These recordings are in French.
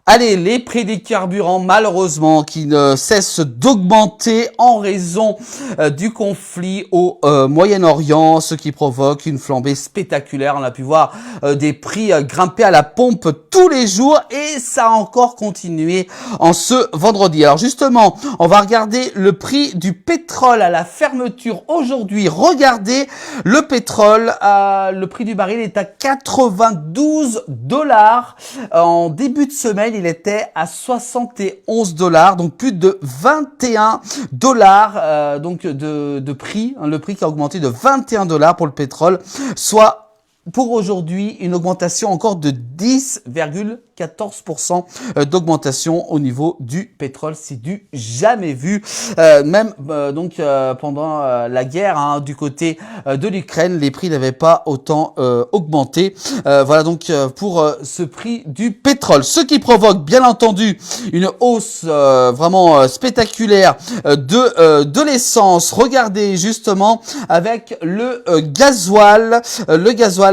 Allez, les prix des carburants, malheureusement, qui ne cessent d'augmenter en raison du conflit au Moyen-Orient, ce qui provoque une flambée spectaculaire. On a pu voir des prix grimper à la pompe tous les jours et ça a encore continué en ce vendredi. Alors justement, on va regarder le prix du pétrole à la fermeture aujourd'hui. Regardez le pétrole, le prix du baril est à 92 $. En début de semaine, il était à 71 $, donc plus de 21 $, donc de prix, le prix qui a augmenté de 21 $ pour le pétrole, soit pour aujourd'hui une augmentation encore de 10,14% d'augmentation au niveau du pétrole. C'est du jamais vu, même pendant la guerre du côté de l'Ukraine, les prix n'avaient pas autant augmenté. Voilà donc pour ce prix du pétrole, ce qui provoque bien entendu une hausse vraiment spectaculaire de l'essence. Regardez justement avec le gasoil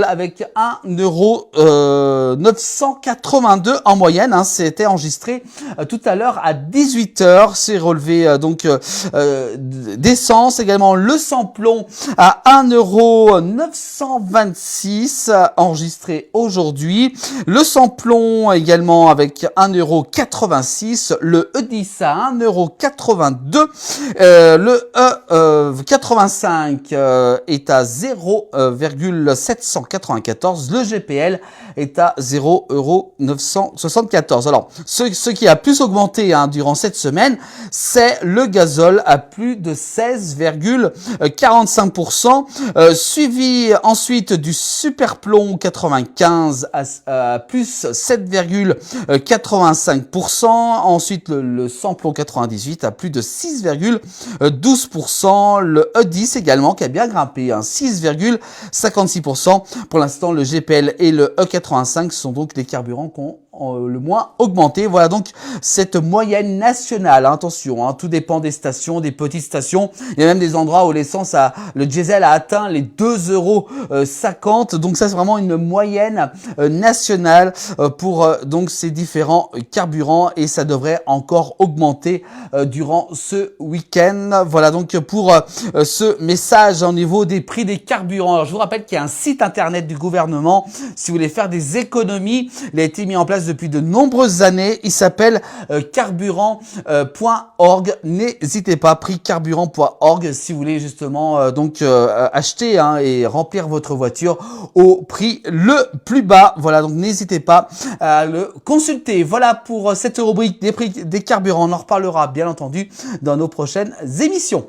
avec 1,982 € en moyenne. C'était enregistré tout à l'heure à 18 h. C'est relevé d'essence. Également le samplon à 1,926 € enregistré aujourd'hui. Le samplon également avec 1,86 €. Le E10 à 1,82 €. Le E85 est à 0,794. Le GPL est à 0,974 €. Alors, ce qui a plus augmenté durant cette semaine, c'est le gazole à plus de 16,45%, suivi ensuite du superplomb 95 à plus 7,85%, ensuite le samplon 98 à plus de 6,12%, le E10 également qui a bien grimpé, 6,56%. Pour l'instant, le GPL et le E85 sont donc les carburants qui ont le moins augmenté. Voilà donc cette moyenne nationale. Attention, tout dépend des stations, des petites stations. Il y a même des endroits où l'essence le diesel a atteint les 2,50 €. Donc ça, c'est vraiment une moyenne nationale pour donc ces différents carburants et ça devrait encore augmenter durant ce week-end. Voilà donc pour ce message au niveau des prix des carburants. Alors, je vous rappelle qu'il y a un site internet du gouvernement si vous voulez faire des économies. Il a été mis en place depuis de nombreuses années. Il s'appelle carburant.org. N'hésitez pas, prixcarburant.org si vous voulez justement acheter et remplir votre voiture au prix le plus bas. Voilà, donc n'hésitez pas à le consulter. Voilà pour cette rubrique des prix des carburants. On en reparlera bien entendu dans nos prochaines émissions.